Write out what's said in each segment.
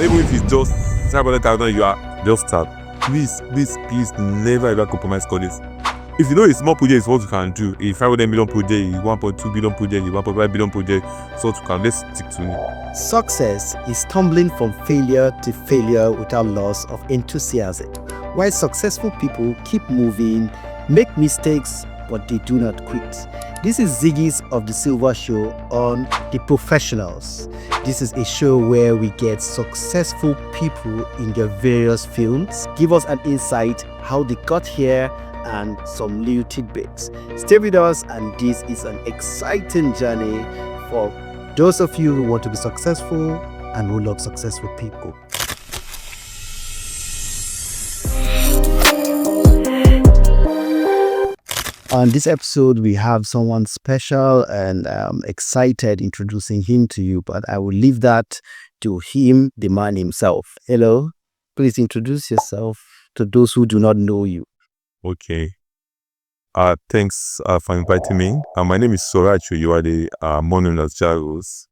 Even if it's just 500,000, you are just start. Please never ever compromise on this. If you know a small project is what you can do, a 500 million project, a 1.2 billion project, a 1.5 billion project, so you can, let's stick to it. Success is stumbling from failure to failure without loss of enthusiasm. While successful people keep moving, make mistakes, but they do not quit. This is Ziggy's of the Silva Show on The Professionals. This is a show where we get successful people in their various fields, give us an insight how they got here, and some little tidbits. Stay with us, and this is an exciting journey for those of you who want to be successful and who love successful people. On this episode, we have someone special, and I'm excited introducing him to you, but I will leave that to him, the man himself. Hello, please introduce yourself to those who do not know you. Okay. Thanks for inviting me. My name is Soracho. You are the more known as Jarus.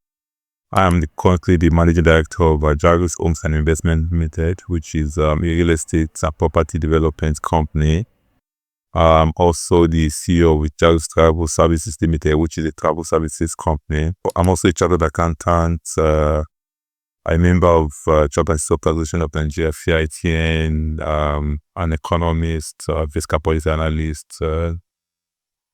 I am currently the managing director of Jarus Homes and Investment Limited, which is a real estate and property development company. I'm also the CEO of Jarus Travel Services Limited, which is a travel services company. I'm also a chartered accountant. I'm a member of Chartered Association of Nigeria, FITN, an economist, fiscal policy analyst. I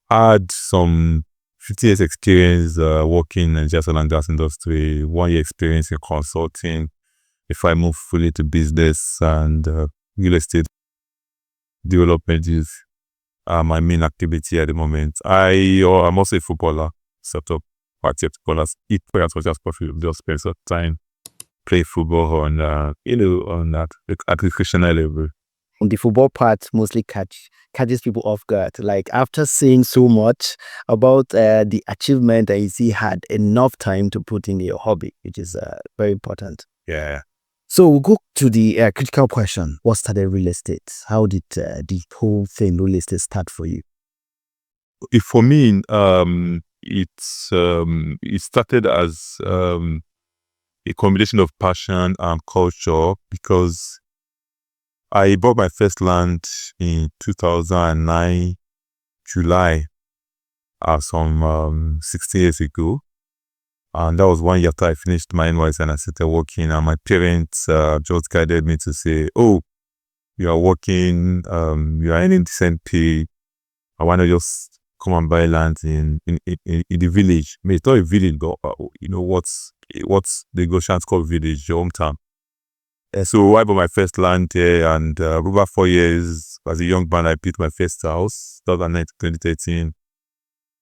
had some 50 years experience working in the gas and gas industry, 1 year experience in consulting before I moved fully to business, and real estate development is my main activity at the moment. I'm also a footballer, set up party footballers, eat as much as possible, just spend some time play football on that at recreational level. The football part mostly catches people off guard. Like, after seeing so much about the achievement, I see had enough time to put in your hobby, which is very important. Yeah. So we'll go to the critical question. What started real estate? How did the whole thing real estate start for you? For me, it started as a combination of passion and culture, because I bought my first land in 2009, July, some 16 years ago. And that was 1 year after I finished my NYC and I started working. And my parents just guided me to say, oh, you are working, you are earning decent pay. I want to just come and buy land in the village. I mean, it's not a village, but what's the Goshen's called village, your hometown. So I bought my first land there, and over 4 years as a young man, I built my first house, 2009 to 2013.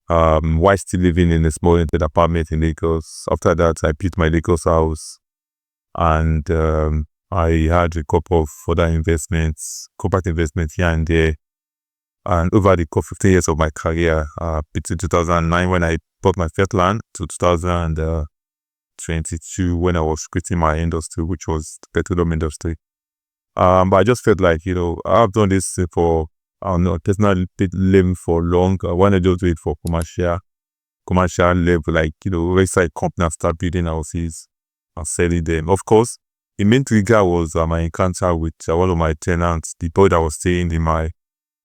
While still living in a small rented apartment in Lagos. After that, I built my Lagos house, and I had a couple of other investments, corporate investments here and there. And over the course of 15 years of my career, between 2009 when I bought my first land to 2022 when I was quitting my industry, which was the petroleum industry. But I just felt like, I've done this for personal living for long. Why not just do it for commercial level, like, wayside company and start building houses and selling them. Of course, the main trigger was my encounter with one of my tenants, the boy that was staying in my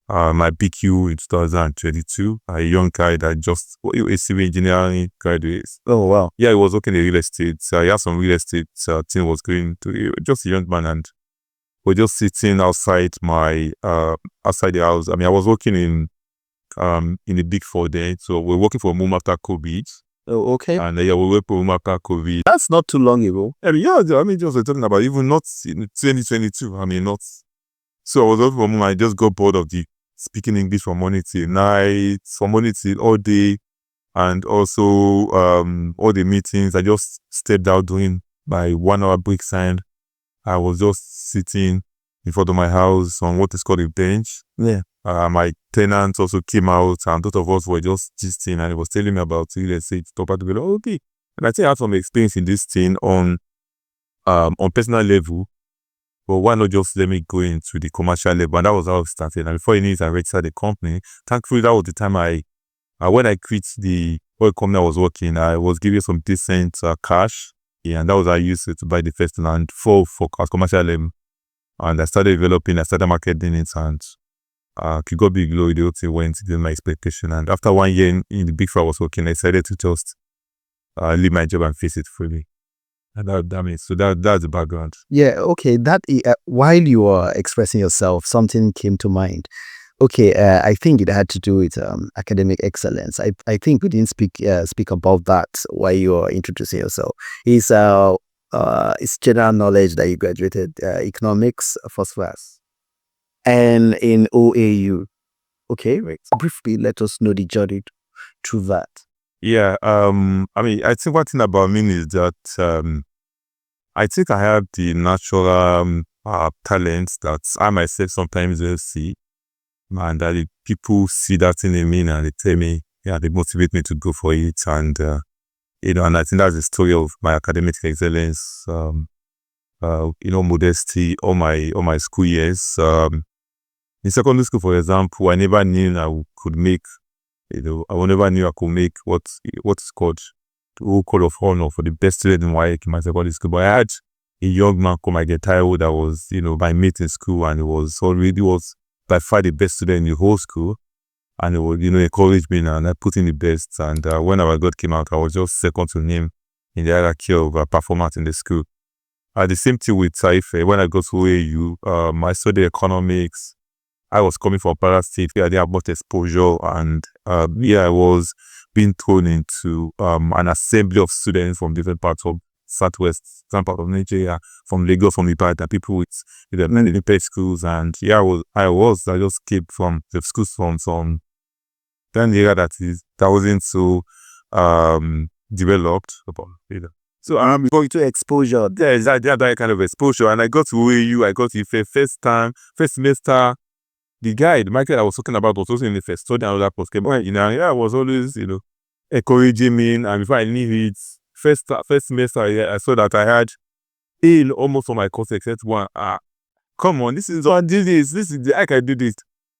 BQ in 2022, a young guy that just a civil engineering graduate. Oh, wow. Yeah, he was working in real estate. So he had some real estate thing was going to, just a young man, and we're just sitting outside outside the house. I mean, I was working in the Big Four then, so we're working for a moment after COVID. Oh, okay. And we were for a moment after COVID. That's not too long ago. Just we're talking about even not in 2022. I mean, not. So I was working for a moment. I just got bored of the speaking English from morning till night, from morning till all day, and also all the meetings. I just stepped out doing my 1 hour break sign. I was just sitting in front of my house on what is called a bench. Yeah. My tenants also came out, and both of us were just gisting, and he was telling me about real estate. Okay. And I think I had some experience in this thing on personal level. But why not just let me go into the commercial level? And that was how it started. And before you knew it, I registered the company. Thankfully, that was the time when I quit the oil company I was working, I was given some decent cash Yeah, and that was how I used to buy the first land for commercial and I started marketing it, and it got big low. The whole thing went to my expectation. And after 1 year in the big four I was working, I decided to just leave my job and face it fully. And that's the background. Yeah, okay. While you were expressing yourself, something came to mind. Okay, I think it had to do with academic excellence. I think we didn't speak about that while you were introducing yourself. It's general knowledge that you graduated economics first class and in OAU. Okay, right. Briefly, let us know the journey through that. Yeah, I think one thing about me is that I think I have the natural talents that I myself sometimes will see, and that people see that thing in me and they tell me, yeah, they motivate me to go for it, and and I think that's the story of my academic excellence. Modesty, all my school years. In secondary school, for example, I never knew I could make. I never knew I could make what's called the whole call of honor for the best student in WAEC in my secondary school. But I had a young man called my Taiwo that was, my mate in school, and he was by far the best student in the whole school. And he would, encourage me, and I put in the best. And when our God came out, I was just second to him in the hierarchy of performance in the school. The same thing with Taife. When I got to AU, I studied economics. I was coming from Para State. I didn't have much exposure, and I was being thrown into an assembly of students from different parts of Southwest, some part of Nigeria, from Lagos, from Ibadan, people with many pay schools, and I just came from the schools from some then the area that wasn't so developed. So I'm going to exposure. Yeah, exactly that kind of exposure, and I got to AU. I got to first semester. The guy, the Michael I was talking about, was also in the first study another post. I was always, encouraging me. And before I knew it, first semester, I saw that I had A in almost all my courses except one. Come on, this is I can do this.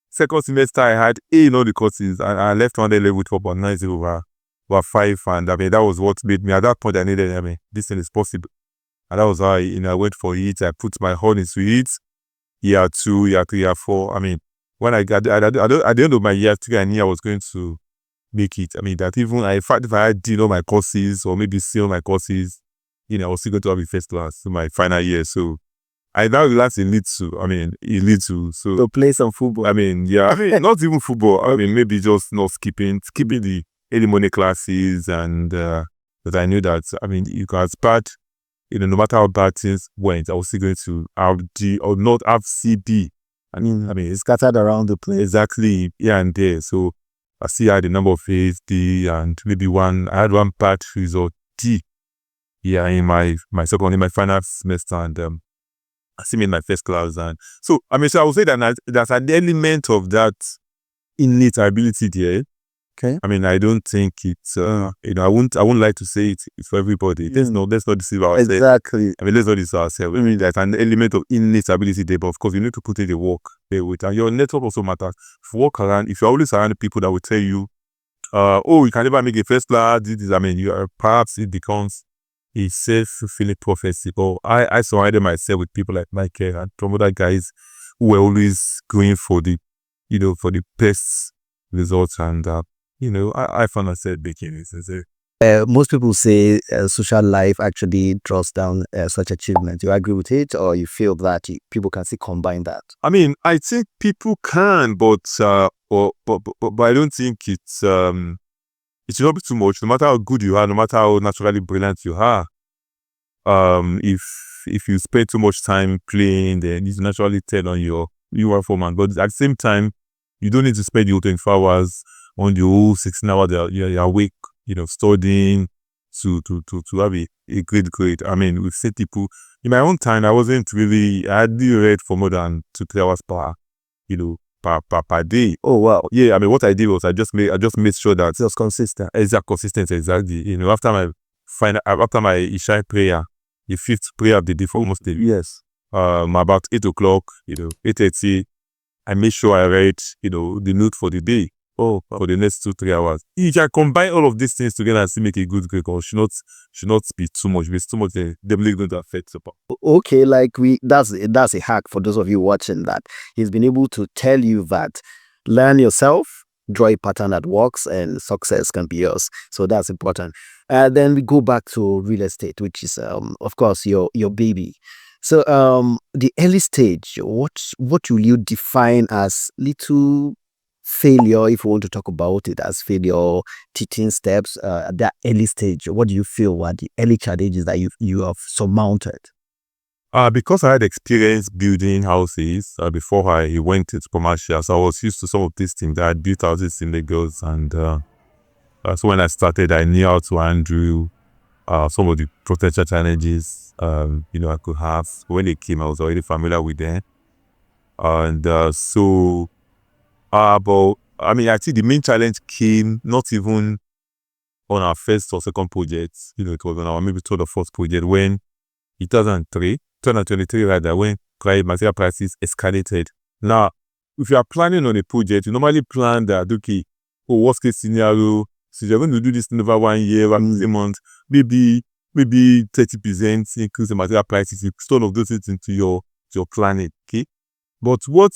Second semester, I had A in all the courses, and I left on the level with 4.90 over 5. And that was what made me, at that point, I needed, this thing is possible. And that was how I went for it. I put my heart into it. Year 2, year 3, year 4. When I got at the end of my year 3, I knew I was going to make it. That even if I had D all my courses or maybe C all my courses, I was still going to have a first class in my final year. So I now relaxed a little. So to play some football. not even football. Maybe just not skipping the early morning classes, and but I knew that you can start. No matter how bad things went, I was still going to have D or not have CB. It's scattered around the place. Exactly, here and there. So I still had a number of A's, D, and maybe I had one bad result, D. Yeah, in my final semester, and I still made my first class. And so I would say that there's an element of that innate ability there. Okay. I don't think it's I won't like to say it for everybody. Let's not deceive ourselves. Exactly. Let's not deceive ourselves. There's an element of innate ability there, but of course you need to put in the work there with, and your network also matters. If you're always around people that will tell you, you can never make a first class, perhaps it becomes a self-fulfilling prophecy. But I surrounded myself with people like Michael and some other guys who were always going for the best results, and I found myself making it. Most people say social life actually draws down such achievements. You agree with it, or you feel that people can still combine that? I think people can, but I don't think it should not be too much. No matter how good you are, no matter how naturally brilliant you are, if you spend too much time playing, then it's naturally tell on your performance. But at the same time, you don't need to spend your 24 hours on the whole 16 hours you're awake, studying to have a great grade. We've seen people in my own time. I hadn't read for more than 2-3 hours per day. Oh wow. Yeah, what I did was I just made sure that it was consistent. Consistent, exactly. After my Isha prayer, the 5th prayer of the day for almost the yes. About 8 o'clock, 8:30, I made sure I read, the note for the day. for the next 2-3 hours. You can combine all of these things together and still make a good grade, or should not be too much. If it's too much, then definitely going to affect the Okay, like that's a hack for those of you watching that. He's been able to tell you that learn yourself, draw a pattern that works, and success can be yours. So that's important. Then we go back to real estate, which is of course your baby. So the early stage, what will you define as little failure, if you want to talk about it as failure, teaching steps at that early stage? What do you feel were the early challenges that you have surmounted? Because I had experience building houses before I went into commercial, so I was used to some of these things. I had built houses in Lagos, and so when I started, I knew how to handle some of the potential challenges I could have. When they came, I was already familiar with them, and but I mean, I think the main challenge came not even on our first or second project. It was on our maybe third or fourth project when 2023 rather, when material prices escalated. Now, if you are planning on a project, you normally plan that, okay, worst case scenario, so you're going to do this in over 1 year, 1 month, maybe 30% increase in material prices. You put all of those things into your planning, okay? But what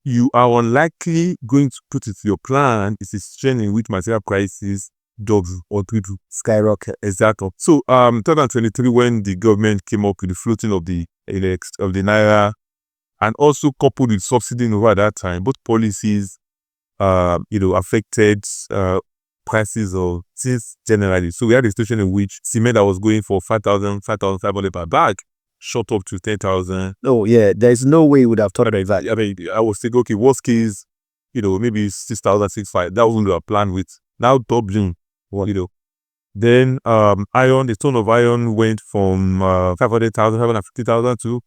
you are unlikely going to put into your plan is a situation in which material prices double or triple, Skyrocket. exactly. So 2023, when the government came up with the floating of the naira, and also coupled with subsidy over at that time, both policies affected prices of things generally. So we had a situation in which cement that was going for 5,500 per bag shot up to 10,000. Oh yeah, there's no way you would have thought of that. I mean, I was thinking, okay, worst case, maybe 6,000, 6,500. That wasn't our plan with now doubling. Then iron, the ton of iron went from 500,000, 550,000 to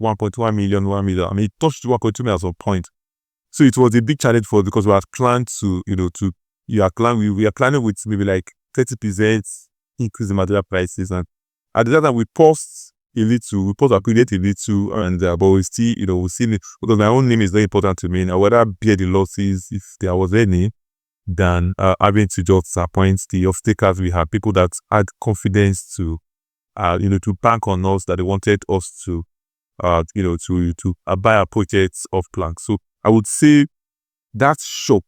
1.1 million, 1 million. I mean, it touched 1.2 million at some point. So it was a big challenge for us because we had planned we are planning with maybe like 30% increase in material prices, and at the time we paused a little, we paused our project a little, and but we still, we still, because my own name is very important to me, and I would rather bear the losses if there was any, than having to just appoint the off-takers. We had people that had confidence to bank on us, that they wanted us to buy our projects off plank. So I would say that shock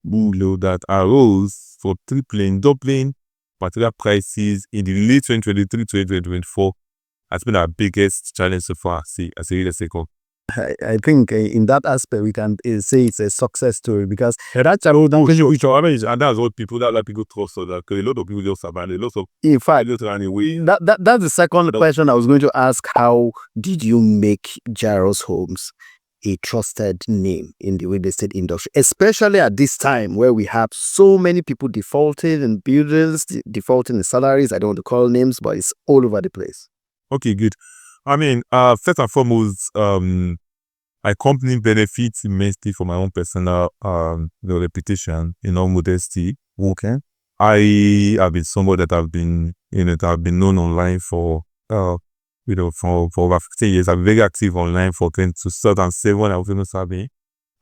that arose for doubling material prices in the late 2023 to 2024 has been our biggest challenge so far as a real estate company. I think in that aspect we can say it's a success story, because that's and that's what people trust us, because a lot of people just abandon, lots of in fact just ran away. That's the second question I was going to ask. How did you make Jarus Homes a trusted name in the real estate industry, especially at this time where we have so many people defaulting in buildings, defaulting in salaries? I don't want to call names, but it's all over the place. Okay, good. I mean, first and foremost, my company benefits immensely from my own personal reputation, modesty. Okay. I have been someone that I've been known online for for over 15 years. I'm very active online for 2007 when I was even serving.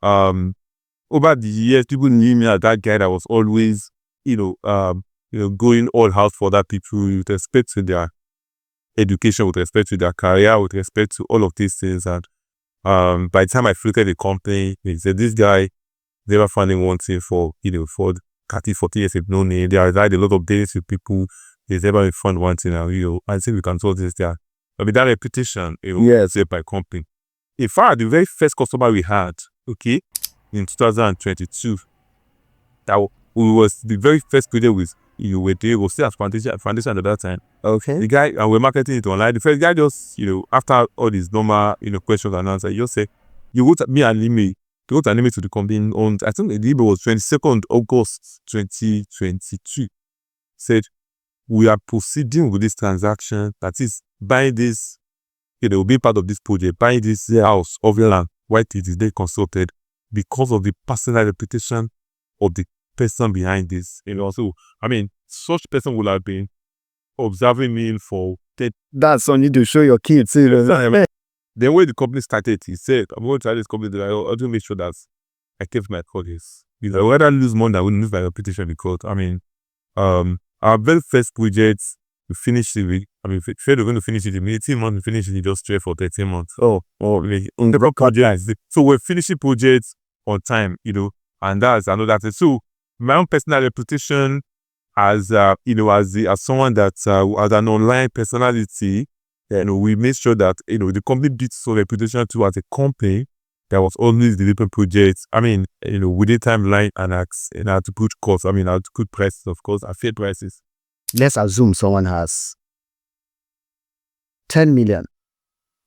Over the years, people knew me as that guy that was always, going all out for other people with respect to their education, with respect to their career, with respect to all of these things. And by the time I floated the company, they said, this guy never finding one thing for 30, 40 years of known him. They have had a lot of days with people. He's never found one thing. And I think we can solve this there. I mean, that reputation, yes, by company. In fact, the very first customer we had, in 2022, that was the very first project with we were still at foundation at that time. Okay. The guy, and we're marketing it online. The first guy just, after all these normal, questions and answers, he just said, you wrote me an email. You wrote an email to the company on, I think the email was 22nd August 2022. Said, we are proceeding with this transaction, that is buying this, being part of this project, buying this house of land, while it is then consulted, because of the personal reputation of the person behind this. So I mean, such person would have been observing me for that's on you to show your kids. Then when the company started, he said, I'm going to try this company, that I do make sure that I kept my promise. You know, whether lose money, I wouldn't lose my reputation because, I mean, our very first project, we finished it with, I mean, if we're going to finish it in 18 months, we finished it just straight for 13 months. On the rock project. So we're finishing projects on time, you know, and that's another thing. So my own personal reputation as, you know, as someone that, as an online personality, you know, we made sure that, you know, the company built some reputation too as a company that was always delivering projects. I mean, you know, within timeline and how to put costs. I mean, how to put prices, of course, and fair prices. Let's assume someone has 10 million.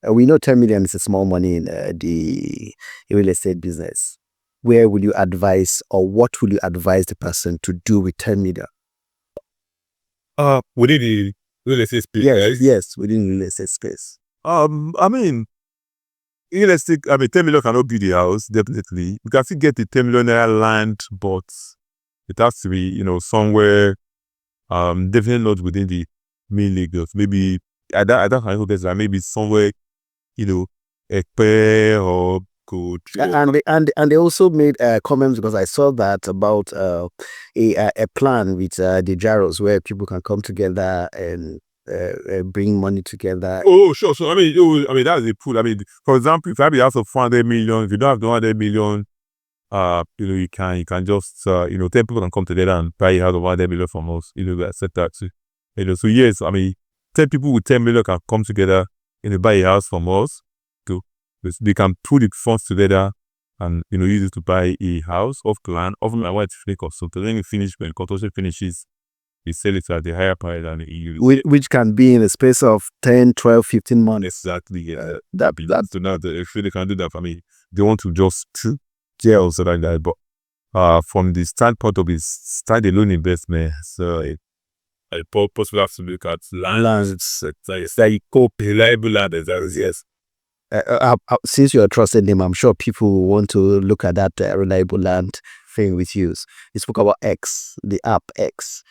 We know 10 million is a small money in the real estate business. Where will you advise, or what will you advise the person to do with 10 million? Within the real estate space. Yes, within the real estate space. I mean, real estate, I mean, 10 million cannot be the house, definitely. You can still get the 10 million naira land, but it has to be, you know, somewhere, definitely not within the main Lagos. Maybe, I don't know, there's like maybe somewhere, you know, Ekpe or Good. And they also made comments, because I saw that about a plan with the Jarus where people can come together and bring money together. Oh, sure. So I mean, that's a pool. I mean, for example, if I have a house of 400 million, if you don't have 200 million, you know, you can just, you know, 10 people can come together and buy a house of 100 million from us. You know, we accept that too. You know, so yes, I mean, 10 people with 10 million can come together and buy a house from us. They can put the funds together and, you know, use it to buy a house off plan. Often my wife finish or so. Then we finish, when construction finishes, we sell it at the higher price than the EU. Which can be in a space of 10, 12, 15 months. Exactly. Yeah. That's so now if they can do that for me, they want to just or so like that. But from the standpoint of his standalone investment, so I possibly have to look at land. It's like reliable land. Yes. Since you're trusted him, I'm sure people will want to look at that reliable land thing with you. You spoke about X, the app X,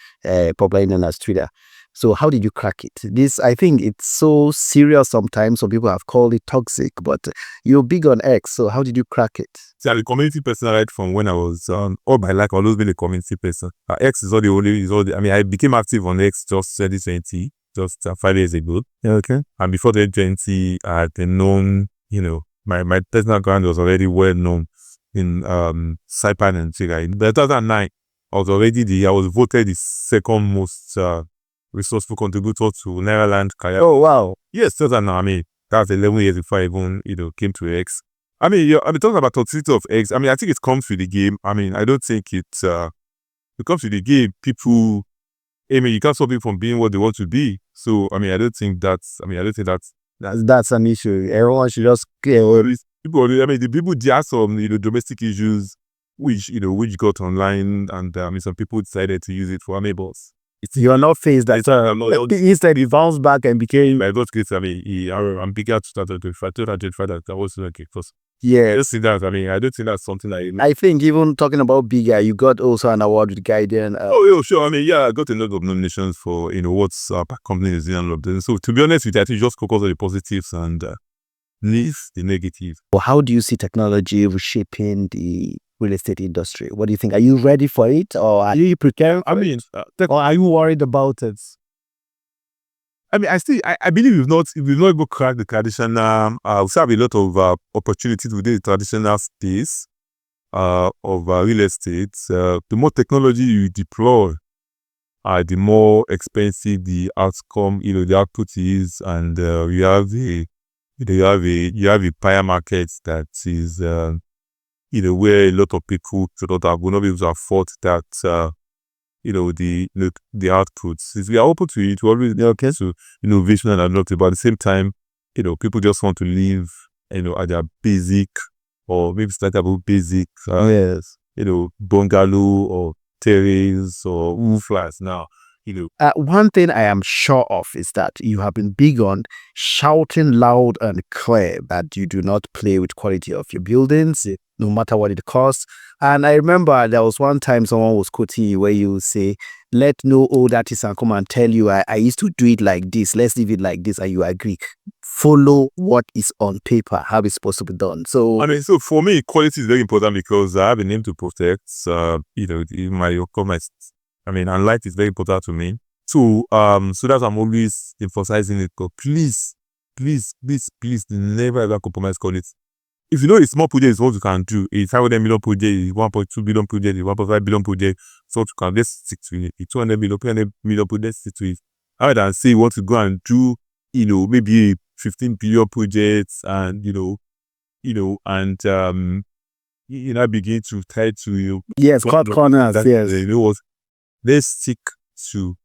popularly known as Twitter. So how did you crack it? This, I think it's so serious sometimes. Some people have called it toxic, but you're big on X. So how did you crack it? See, I'm a community person right from when I was, all my life, I've always been a community person. X is all the only, I mean, I became active on X just 2020. Just 5 years ago. Okay. And before the agency, I had been known, you know, my personal brand was already well known in Saipan and Nigeria. In 2009, I was voted the second most resourceful contributor to Nairaland career. Oh wow. Yes, 2009. I mean, that's 11 years before I even, you know, came to X. I mean, talking about toxicity of X. I mean, I think it comes with the game. I mean, I don't think it comes with the game. People, I mean, you can't stop people from being what they want to be. So, I mean, I don't think that's an issue. Everyone should just people. I mean, the people, there are some, you know, domestic issues which got online, and I mean, some people decided to use it for neighbors. You are not faced that. Instead, he bounced back and became. My God, I mean, I'm bigger to start to that was okay. Yeah, I don't see that. I mean, I don't think that's something I think even talking about bigger, you got also an award with Guardian. Oh, sure. I mean, yeah, I got a lot of nominations for, you know, what's company is doing. So to be honest with you, I think just focus on the positives and leave the negatives. Well, how do you see technology reshaping the real estate industry? What do you think? Are you ready for it, or are you preparing? Or are you worried about it? I mean, I believe we've not even cracked the traditional. We still have a lot of opportunities within the traditional space of real estate. The more technology you deploy, the more expensive the outcome, you know, the output is, and you have a buyer market that is, you know, where a lot of people will not be able to afford that. You know, the outputs. If we are open to it, we always okay to innovation and adaptive, but at the same time, you know, people just want to live, you know, at their basic, or maybe start about basic, yes, you know, bungalow or terrace or flats. Now, One thing I am sure of is that you have been big on shouting loud and clear that you do not play with quality of your buildings, no matter what it costs. And I remember there was one time someone was quoting you where you say, let no old artisan come and tell you, I used to do it like this, let's leave it like this, and you agree. Follow what is on paper, how it's supposed to be done. So, so for me, quality is very important because I have a name to protect. And light is very important to me. So that's why I'm always emphasizing it. Please, never ever compromise quality. If you know a small project is what you can do, a 500 million project, a 1.2 billion project, a 1.5 billion project, so you can just stick to it. A 200 million, 300 million project, stick to it. Rather than say you want to go and do, maybe a 15 billion projects and, begin to try to, yes, cut corners, yes. Let's stick to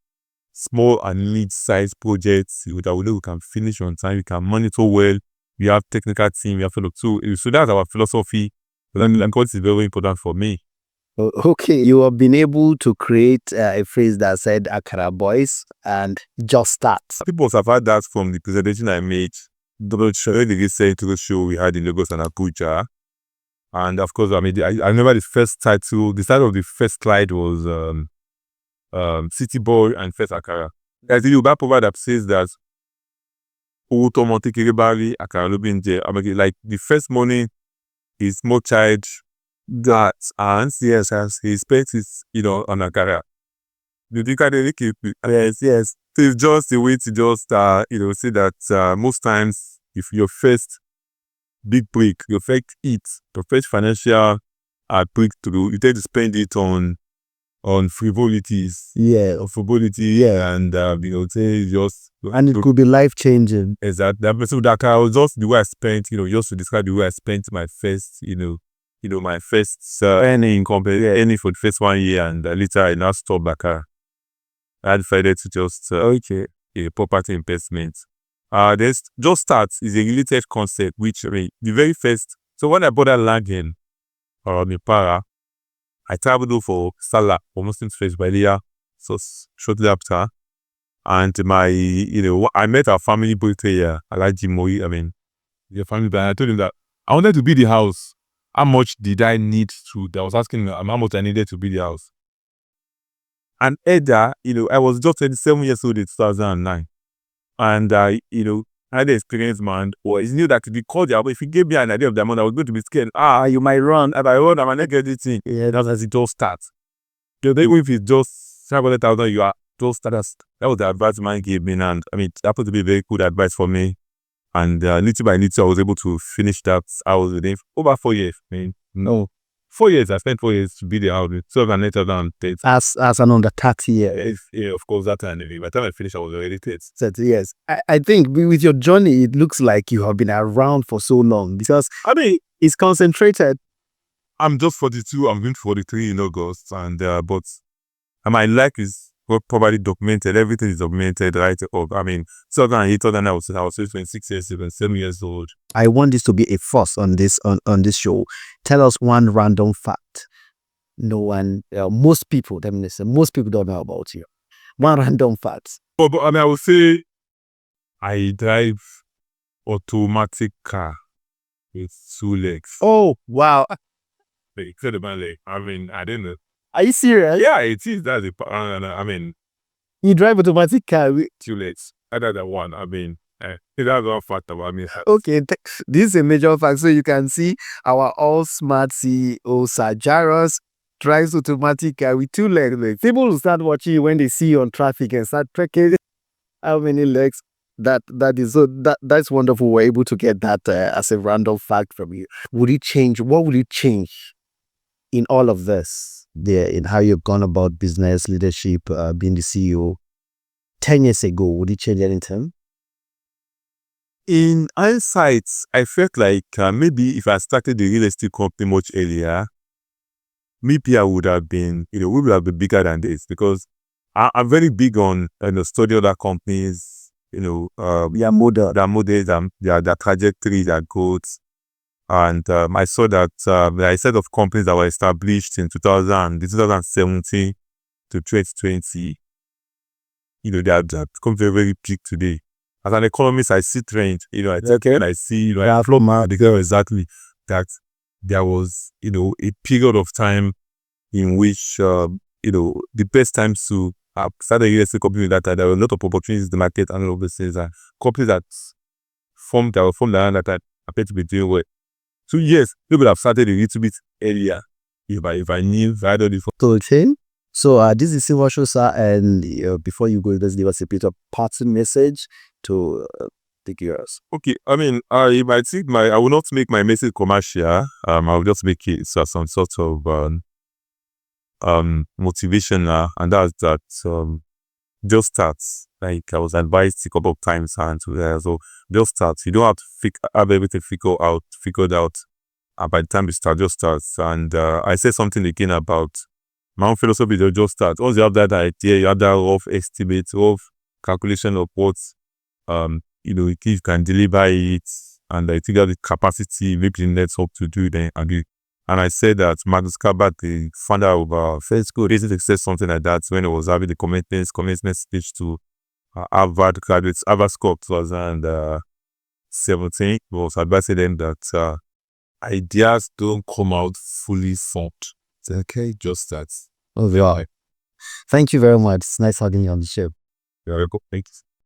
small and mid-sized projects that we know we can finish on time, we can monitor well, we have technical team, we have fellow. So that's our philosophy. And quality is very important for me. Okay, you have been able to create a phrase that said Akara boys and just start. People have had that from the presentation I made. The recent to the show we had in Lagos and Abuja. And of course, I remember the first title, the title of the first slide was City Boy and First Akara. There's a Yoruba proverb that says that like the first morning his small child that and yes, as he expects it, on Akara. Yes. So it's just a way to just say that most times if your first big break, your first hit, your first financial breakthrough, you tend to spend it on frivolities. Yeah. Of frivolity, yeah. And say just and it could be life changing. Exactly. So that was just the way I spent, just to describe the way I spent my first, my first earning for the first 1 year, and later I now stopped back. I decided to just a property investment. There's just start is a related concept, which the very first. So when I bought that land in Para, I traveled for Salah for Muslim Faith by Leah, so shortly after. And I met our family birthday here, Alaji Moi, your family, but I told him that I wanted to build the house. How much did I need to? I was asking him how much I needed to build the house. And Edda, I was just 27 years old in 2009. And, I had the experience, man. Well, it's new that the call if you gave me an idea of the amount, I was going to be scared. You might run. If I run, I might not get this thing. Yeah, that's as it all starts. Even if it's just 500,000, you are just started. That was the advice man gave me. And it happened to be very good advice for me. And little by little, I was able to finish that. I was within over 4 years. 4 years. I spent 4 years to be the house. 12 as an under 30 years. Yeah, of course, that time. By the time I finished, I was already 30 years. I think with your journey, it looks like you have been around for so long because it's concentrated. I'm just 42. I'm going 43 in August, and but my life is probably documented. Everything is documented right up. 2008, I was 26 years, 7 years old. I want this to be a first on this show. Tell us one random fact. No one, most people don't know about you. One random fact. But I would say I drive automatic car with 2 legs. Oh wow! Incredibly, I don't know. Are you serious? Yeah, it is. That's you drive automatic car with 2 legs. Other than one, that's one fact about me. Okay, this is a major fact. So you can see our all smart CEO, Sir Jarus, drives automatic car with 2 legs. People will start watching you when they see you on traffic and start tracking how many legs. That's wonderful. We're able to get that as a random fact from you. What would you change in all of this? In how you've gone about business, leadership, being the CEO 10 years ago, would you change anything? In hindsight, I felt like maybe if I started the real estate company much earlier, maybe I would have been, we would have been bigger than this, because I'm very big on study other companies, their models, their trajectory, their growth. And I saw that a set of companies that were established in 2017 to 2020, they have become very, very big today. As an economist, I see trend, I see, I flow my exactly that there was, a period of time in which, the best times to start a real estate company that there were a lot of opportunities in the market and all of these things, and companies that were formed around that time appear to be doing well. So yes, maybe I've started a little bit earlier if I knew, if I had already. So this is Silva Show, sir, and before you go, let's give us a bit of parting message to the viewers. Okay, I mean, I will not make my message commercial. I will just make it some sort of motivation, and that's that just start. Like I was advised a couple of times, and so just start. You don't have to have everything figured out. By the time you start, just start. And I said something again about my own philosophy. Just start. Once you have that idea, you have that rough estimate, rough calculation of what if you can deliver it, and I think you have the capacity, maybe the network to do it, and I said that Magnus Cabot, the founder of First School, recently said something like that when he was having the commencement speech to Harvard graduates, Harvard School of 2017. He was advising them that ideas don't come out fully formed. Okay, just that. Oh, yeah. Thank you very much. It's nice having you on the show. You're welcome. Thanks.